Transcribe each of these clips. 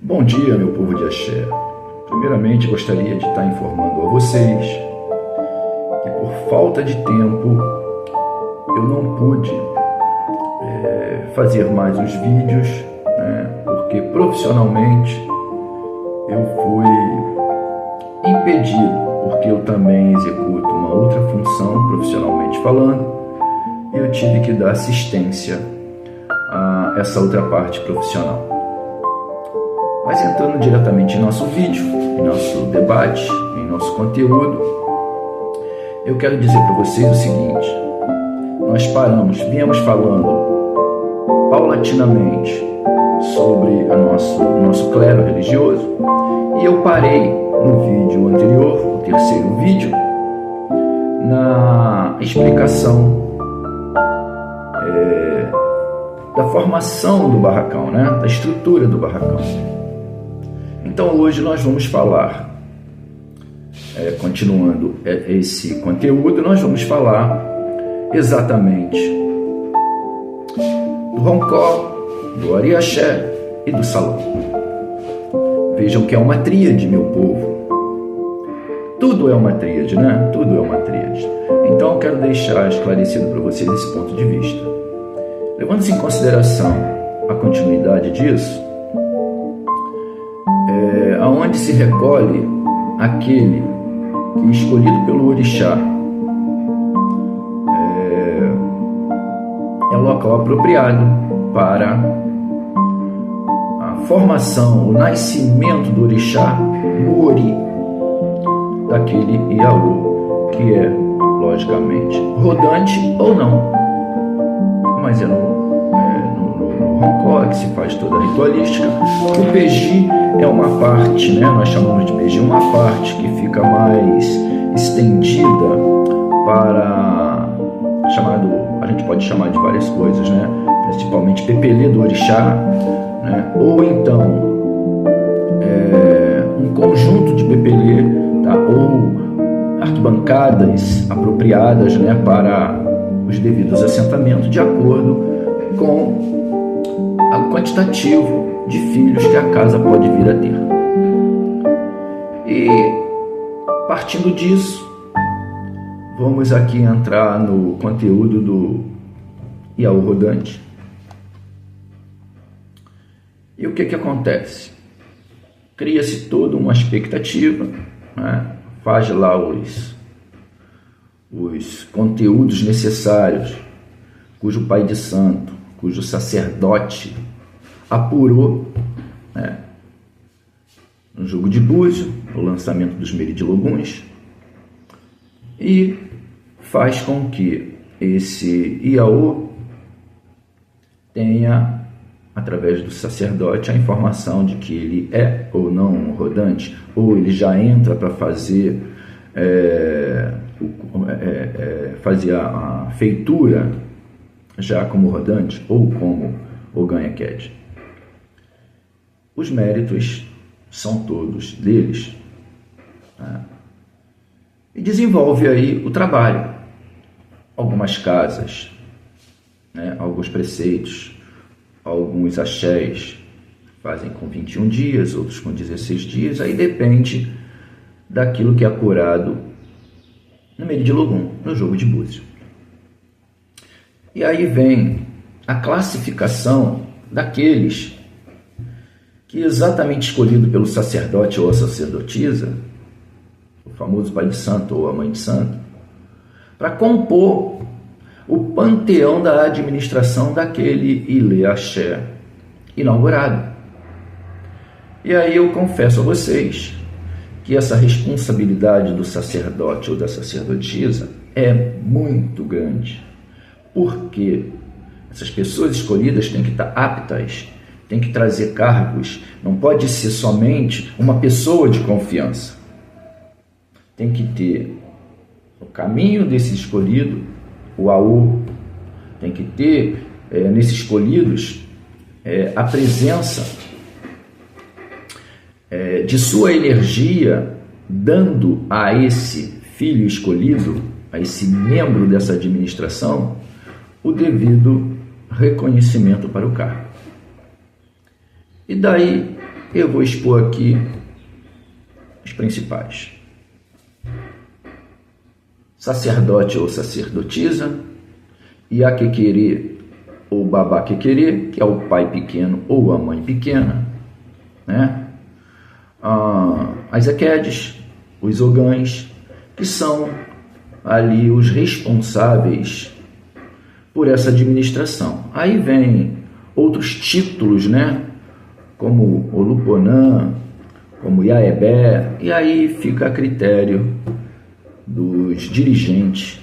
Bom dia, meu povo de Axé. Primeiramente, gostaria de estar informando a vocês que por falta de tempo eu não pude fazer mais os vídeos, porque profissionalmente eu fui impedido, porque eu também executo uma outra função profissionalmente falando, e eu tive que dar assistência a essa outra parte profissional. Mas entrando diretamente em nosso vídeo, em nosso debate, em nosso conteúdo, eu quero dizer para vocês o seguinte: nós viemos falando paulatinamente sobre o nosso clero religioso, e eu parei no vídeo anterior, o terceiro vídeo, na explicação da formação do barracão, da estrutura do barracão. Então hoje nós vamos falar, continuando esse conteúdo, nós vamos falar exatamente do Roncó, do Ariaxé e do Salão. Vejam que é uma tríade, meu povo. Tudo é uma tríade, Tudo é uma tríade. Então eu quero deixar esclarecido para vocês esse ponto de vista. Levando-se em consideração a continuidade disso, aonde se recolhe aquele que, escolhido pelo orixá, é local apropriado para a formação, o nascimento do orixá no ori daquele Iaô, que é, logicamente, rodante ou não, mas é no Roncó que se faz toda a ritualística. O Peji é uma parte, nós chamamos de Peji, uma parte que fica mais estendida para a gente pode chamar de várias coisas, principalmente Pepelê do orixá, ou então um conjunto de Pepelê, ou arquibancadas apropriadas, para os devidos assentamentos, de acordo com o quantitativo de filhos que a casa pode vir a ter. E partindo disso, vamos aqui entrar no conteúdo do Iaô rodante. E o que acontece? Cria-se toda uma expectativa, faz lá os conteúdos necessários, cujo pai de santo, cujo sacerdote apurou, no jogo de búzio, o lançamento dos Meridiloguns, e faz com que esse Iaô tenha, através do sacerdote, a informação de que ele é ou não um rodante, ou ele já entra para fazer a feitura já como rodante ou como Oganha-Ked. Os méritos são todos deles, e desenvolve aí o trabalho. Algumas casas, alguns preceitos, alguns axés fazem com 21 dias, outros com 16 dias, aí depende daquilo que é apurado no Meridilogum, no jogo de búzio. E aí vem a classificação daqueles que, exatamente escolhido pelo sacerdote ou a sacerdotisa, o famoso pai de santo ou a mãe de santo, para compor o panteão da administração daquele Ilê Axé inaugurado. E aí eu confesso a vocês que essa responsabilidade do sacerdote ou da sacerdotisa é muito grande, porque essas pessoas escolhidas têm que estar aptas, têm que trazer cargos, não pode ser somente uma pessoa de confiança. Tem que ter o caminho desse escolhido, o AU, tem que ter nesses escolhidos a presença de sua energia, dando a esse filho escolhido, a esse membro dessa administração, o devido reconhecimento para o cargo. E daí Eu vou expor aqui os principais. Sacerdote ou sacerdotisa, Iaquequerê ou Babaquequerê, que é o pai pequeno ou a mãe pequena, né? As Equedes, os Ogãs, que são ali os responsáveis por essa administração. Aí vem outros títulos, né? Como Oluponã, como Iaebé, e aí fica a critério dos dirigentes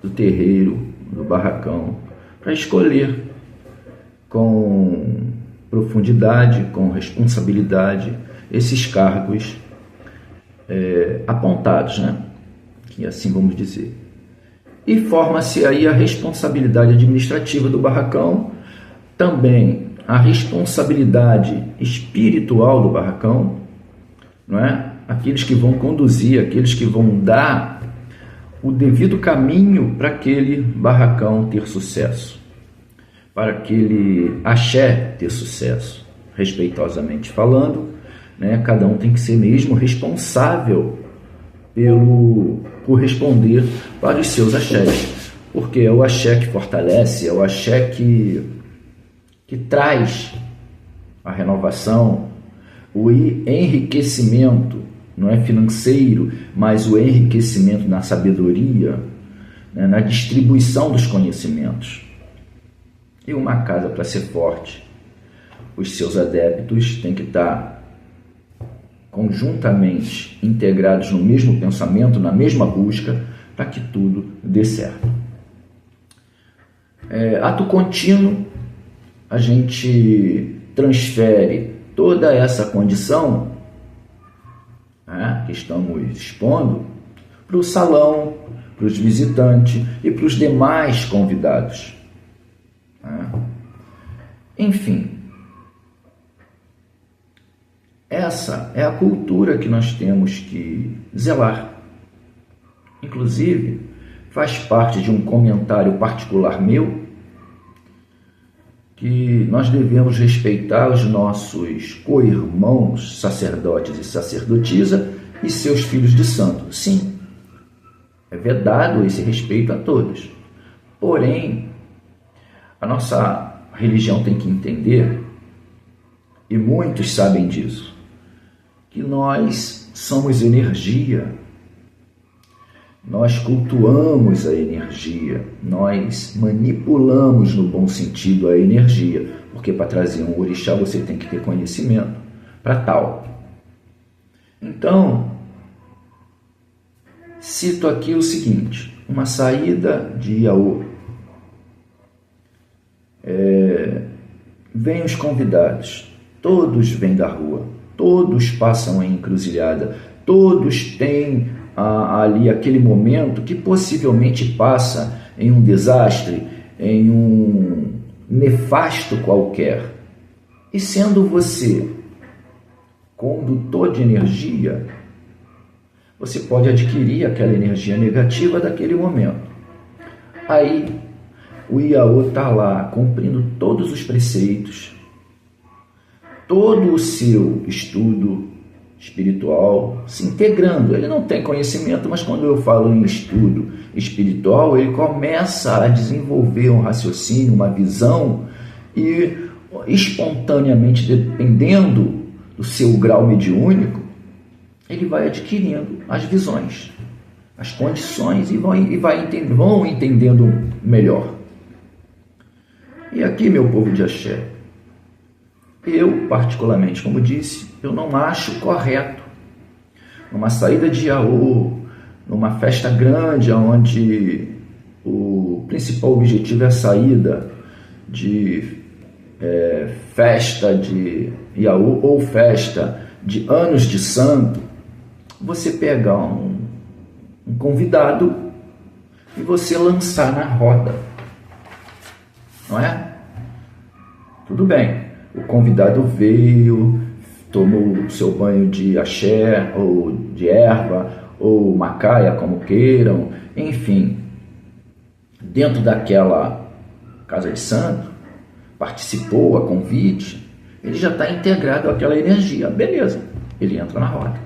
do terreiro, do barracão, para escolher com profundidade, com responsabilidade, esses cargos apontados, né? Que assim vamos dizer. E forma-se aí a responsabilidade administrativa do barracão, também a responsabilidade espiritual do barracão, não é? Aqueles que vão conduzir, aqueles que vão dar o devido caminho para aquele barracão ter sucesso, para aquele axé ter sucesso, respeitosamente falando, né? Cada um tem que ser mesmo responsável por responder para os seus axés, porque é o axé que fortalece, é o axé que traz a renovação, o enriquecimento, não é financeiro, mas o enriquecimento na sabedoria, né, na distribuição dos conhecimentos. E uma casa, para ser forte, os seus adeptos têm que estar conjuntamente integrados no mesmo pensamento, na mesma busca, para que tudo dê certo. Ato contínuo, a gente transfere toda essa condição, né, que estamos expondo, para o salão, para os visitantes e para os demais convidados. Né? Enfim, essa é a cultura que nós temos que zelar. Inclusive, faz parte de um comentário particular meu, que nós devemos respeitar os nossos co-irmãos, sacerdotes e sacerdotisa, e seus filhos de santo. Sim, é vedado esse respeito a todos. Porém, a nossa religião tem que entender, e muitos sabem disso, que nós somos energia. Nós cultuamos a energia, nós manipulamos no bom sentido a energia, porque para trazer um orixá você tem que ter conhecimento para tal. Então, cito aqui o seguinte, uma saída de Iaô. Vêm os convidados, todos vêm da rua, todos passam em encruzilhada, todos têm ali aquele momento que possivelmente passa em um desastre, em um nefasto qualquer. E sendo você condutor de energia, você pode adquirir aquela energia negativa daquele momento. Aí o Iaô está lá cumprindo todos os preceitos, todo o seu estudo espiritual, se integrando. Ele não tem conhecimento, mas quando eu falo em estudo espiritual, ele começa a desenvolver um raciocínio, uma visão, e espontaneamente, dependendo do seu grau mediúnico, ele vai adquirindo as visões, as condições, e vão entendendo melhor. E aqui, meu povo de axé, eu, particularmente, como disse, eu não acho correto, numa saída de Iaô, numa festa grande, onde o principal objetivo é a saída de festa de Iaô ou festa de anos de santo, você pegar um convidado e você lançar na roda, não é? Tudo bem. O convidado veio, tomou o seu banho de axé, ou de erva, ou macaia, como queiram, enfim, dentro daquela casa de santo, participou a convite, ele já está integrado àquela energia. Beleza, ele entra na roda,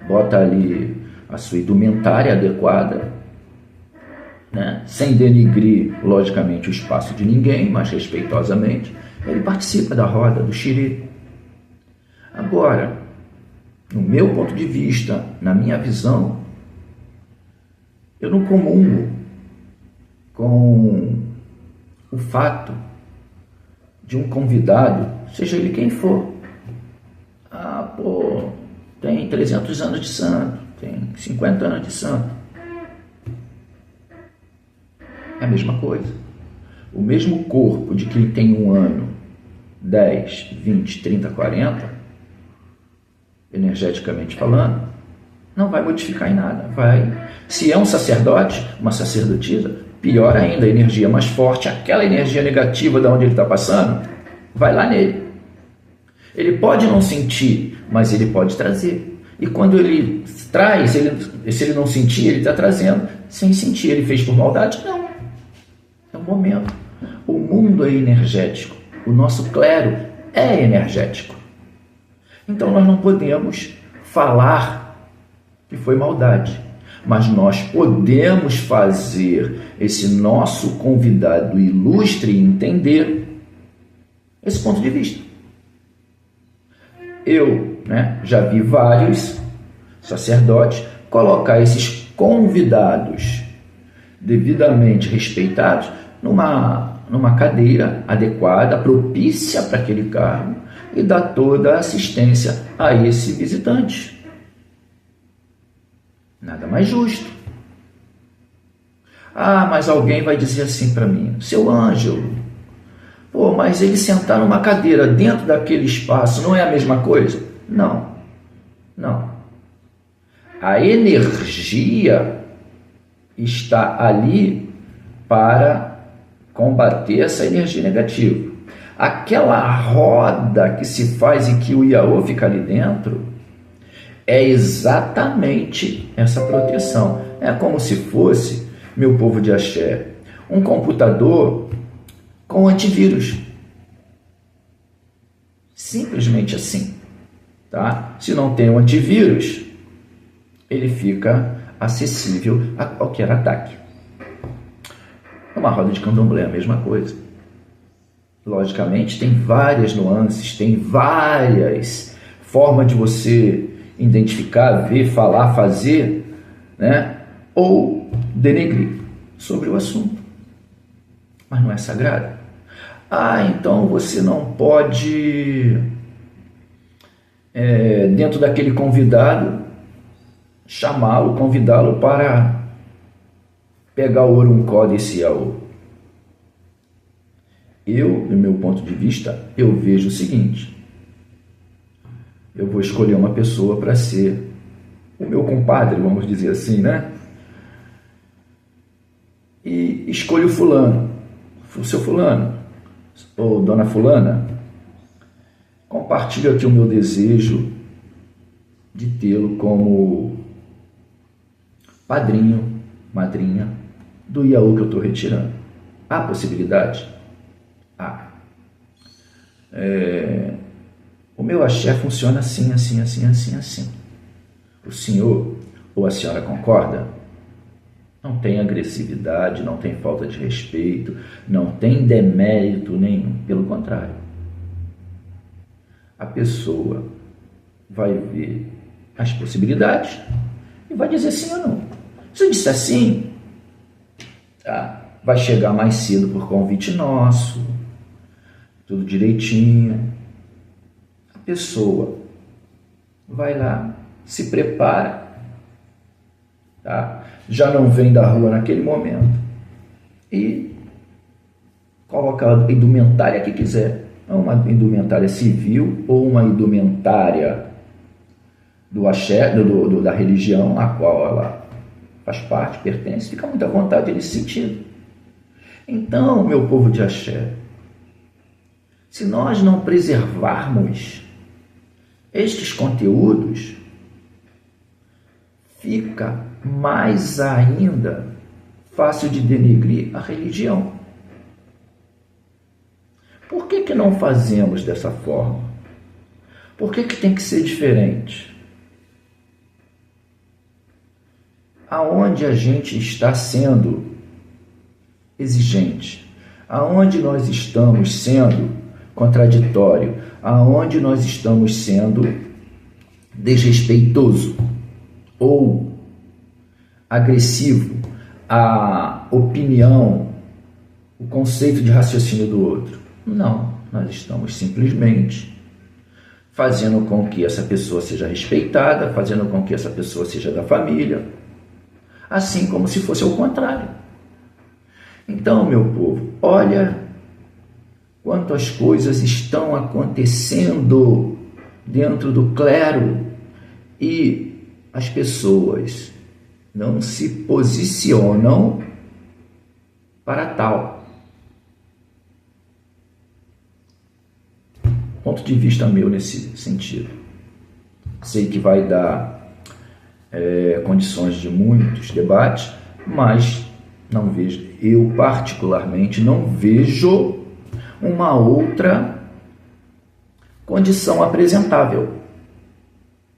bota ali a sua indumentária adequada, né? Sem denigrir, logicamente, o espaço de ninguém, mas respeitosamente, ele participa da roda, do xirê. Agora, no meu ponto de vista, na minha visão, eu não comungo com o fato de um convidado, seja ele quem for, tem 300 anos de santo, tem 50 anos de santo. É a mesma coisa. O mesmo corpo de quem tem 1 ano, 10, 20, 30, 40, energeticamente falando, não vai modificar em nada. Se é um sacerdote, uma sacerdotisa, pior ainda, a energia mais forte, aquela energia negativa de onde ele está passando, vai lá nele. Ele pode não sentir, mas ele pode trazer. E quando ele traz, se ele não sentir, ele está trazendo. Sem sentir, ele fez por maldade? Não. É um momento. O mundo é energético. O nosso clero é energético. Então nós não podemos falar que foi maldade. Mas nós podemos fazer esse nosso convidado ilustre entender esse ponto de vista. Eu, já vi vários sacerdotes colocar esses convidados devidamente respeitados numa cadeira adequada, propícia para aquele cargo e dar toda a assistência a esse visitante. Nada mais justo. Mas alguém vai dizer assim para mim, seu Ângelo, mas ele sentar numa cadeira dentro daquele espaço não é a mesma coisa? Não. A energia está ali para combater essa energia negativa. Aquela roda que se faz e que o Iaô fica ali dentro é exatamente essa proteção. É como se fosse, meu povo de axé, um computador com antivírus. Simplesmente assim. Tá? Se não tem um antivírus, ele fica acessível a qualquer ataque. Uma roda de candomblé é a mesma coisa. Logicamente, tem várias nuances, tem várias formas de você identificar, ver, falar, fazer, ou denegrir sobre o assunto. Mas não é sagrado. Então você não pode, dentro daquele convidado, chamá-lo, convidá-lo para pegar o Oruncó desse Iaô. Eu, do meu ponto de vista, eu vejo o seguinte: eu vou escolher uma pessoa para ser o meu compadre, vamos dizer assim, E escolho fulano, o seu fulano, ou dona fulana, compartilho aqui o meu desejo de tê-lo como padrinho, madrinha do Iaô que eu estou retirando. Há possibilidade? Há. O meu axé funciona assim. O senhor ou a senhora concorda? Não tem agressividade, não tem falta de respeito, não tem demérito nenhum. Pelo contrário. A pessoa vai ver as possibilidades e vai dizer sim ou não. Se eu disser sim, vai chegar mais cedo por convite nosso, tudo direitinho. A pessoa vai lá, se prepara, já não vem da rua naquele momento e coloca a indumentária que quiser. Uma indumentária civil ou uma indumentária do axé, da religião a qual ela faz parte, pertence, fica muito à vontade nesse sentido. Então, meu povo de axé, se nós não preservarmos estes conteúdos, fica mais ainda fácil de denegrir a religião. Por que que não fazemos dessa forma? Por que que tem que ser diferente? Aonde a gente está sendo exigente? Aonde nós estamos sendo contraditório? Aonde nós estamos sendo desrespeitoso ou agressivo à opinião, o conceito de raciocínio do outro? Não, nós estamos simplesmente fazendo com que essa pessoa seja respeitada, fazendo com que essa pessoa seja da família, assim como se fosse ao contrário. Então, meu povo, olha quanto as coisas estão acontecendo dentro do clero e as pessoas não se posicionam para tal. Ponto de vista meu nesse sentido. Sei que vai dar condições de muitos debates, mas não vejo, eu particularmente não vejo uma outra condição apresentável.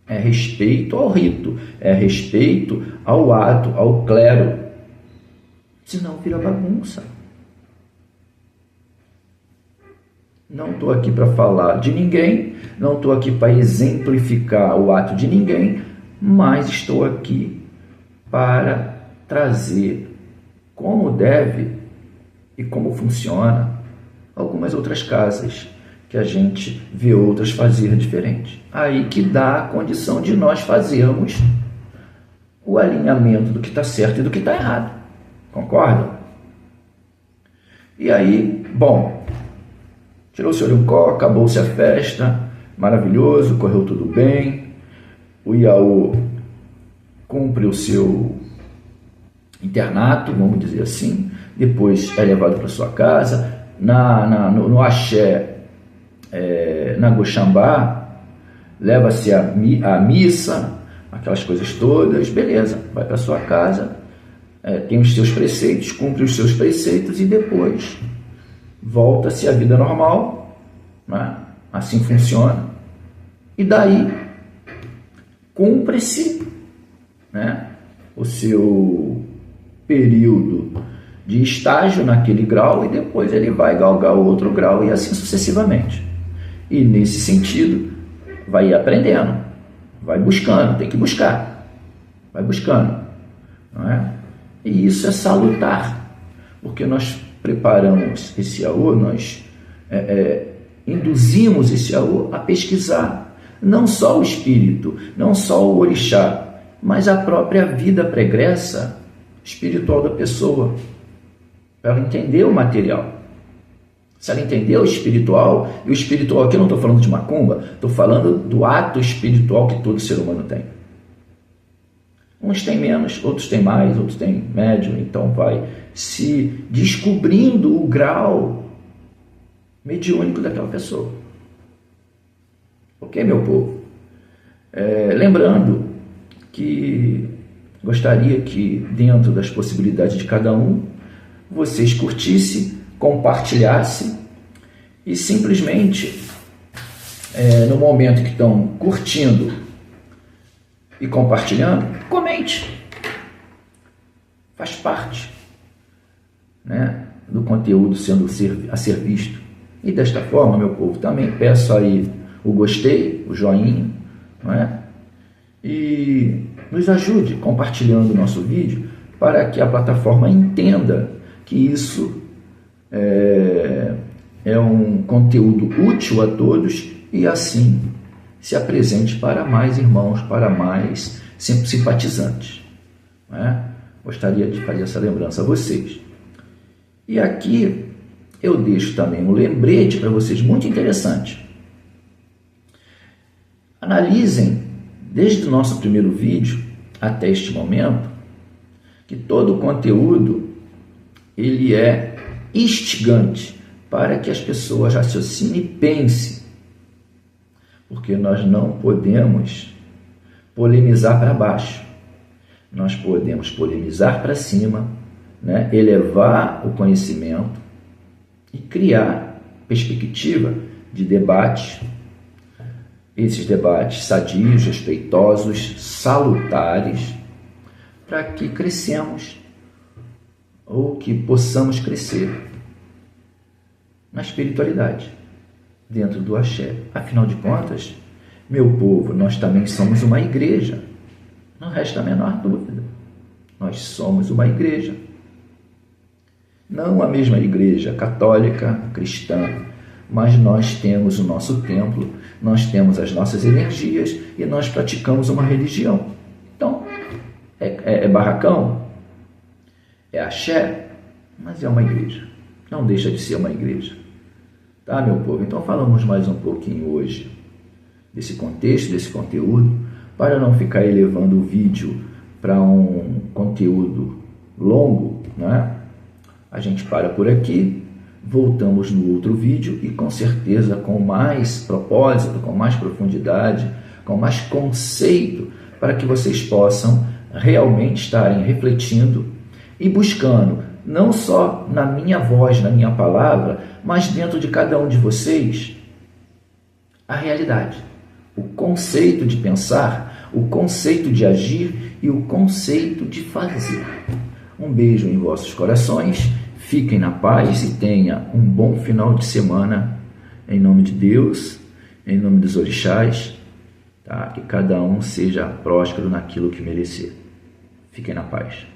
É respeito ao rito, é respeito ao ato, ao clero, senão vira bagunça. Não estou aqui para falar de ninguém, não estou aqui para exemplificar o ato de ninguém, mas estou aqui para trazer como deve e como funciona algumas outras casas que a gente vê outras fazer diferente. Aí que dá a condição de nós fazermos o alinhamento do que está certo e do que está errado. Concordam? E aí, bom, tirou-se o Oriuncó, acabou-se a festa, maravilhoso, correu tudo bem, o Iaô cumpre o seu internato, vamos dizer assim, depois é levado para sua casa, no axé, na Goxambá, leva-se a missa, aquelas coisas todas, beleza, vai para sua casa, tem os seus preceitos, cumpre os seus preceitos e depois volta-se à vida normal, né? Assim funciona. E daí cumpre-se, né, o seu período de estágio naquele grau e depois ele vai galgar o outro grau e assim sucessivamente. E nesse sentido, vai aprendendo, vai buscando, tem que buscar, vai buscando, não é? E isso é salutar, porque nós preparamos esse Iaô, nós induzimos esse Iaô a pesquisar, não só o espírito, não só o orixá, mas a própria vida pregressa espiritual da pessoa, para ela entender o material. Se ela entender o espiritual, e o espiritual aqui eu não estou falando de macumba, estou falando do ato espiritual que todo ser humano tem. Uns têm menos, outros têm mais, outros têm médio, então vai se descobrindo o grau mediúnico daquela pessoa. Ok, meu povo? Lembrando que gostaria que, dentro das possibilidades de cada um, vocês curtissem, compartilhassem e simplesmente, no momento que estão curtindo e compartilhando, comente. Faz parte, né, do conteúdo a ser visto. E desta forma, meu povo, também peço aí o gostei, o joinha, não é? E nos ajude compartilhando o nosso vídeo para que a plataforma entenda que isso é um conteúdo útil a todos e assim se apresente para mais irmãos, para mais simpatizantes, não é? Gostaria de fazer essa lembrança a vocês. E aqui eu deixo também um lembrete para vocês muito interessante. Analisem, desde o nosso primeiro vídeo até este momento, que todo o conteúdo ele é instigante para que as pessoas raciocinem e pensem, porque nós não podemos polemizar para baixo, nós podemos polemizar para cima, né? Elevar o conhecimento e criar perspectiva de debate, esses debates sadios, respeitosos, salutares, para que cresçamos ou que possamos crescer na espiritualidade, dentro do axé. Afinal de contas, meu povo, nós também somos uma igreja, não resta a menor dúvida. Nós somos uma igreja. Não a mesma igreja católica, cristã, mas nós temos o nosso templo, nós temos as nossas energias e nós praticamos uma religião. Então, é barracão, é axé, mas é uma igreja. Não deixa de ser uma igreja. Tá, meu povo? Então falamos mais um pouquinho hoje desse contexto, desse conteúdo, para não ficar elevando o vídeo para um conteúdo longo, né? A gente para por aqui, voltamos no outro vídeo e com certeza com mais propósito, com mais profundidade, com mais conceito, para que vocês possam realmente estarem refletindo e buscando, não só na minha voz, na minha palavra, mas dentro de cada um de vocês, a realidade, o conceito de pensar, o conceito de agir e o conceito de fazer. Um beijo em vossos corações, fiquem na paz e tenha um bom final de semana, em nome de Deus, em nome dos orixás, tá? Que cada um seja próspero naquilo que merecer. Fiquem na paz.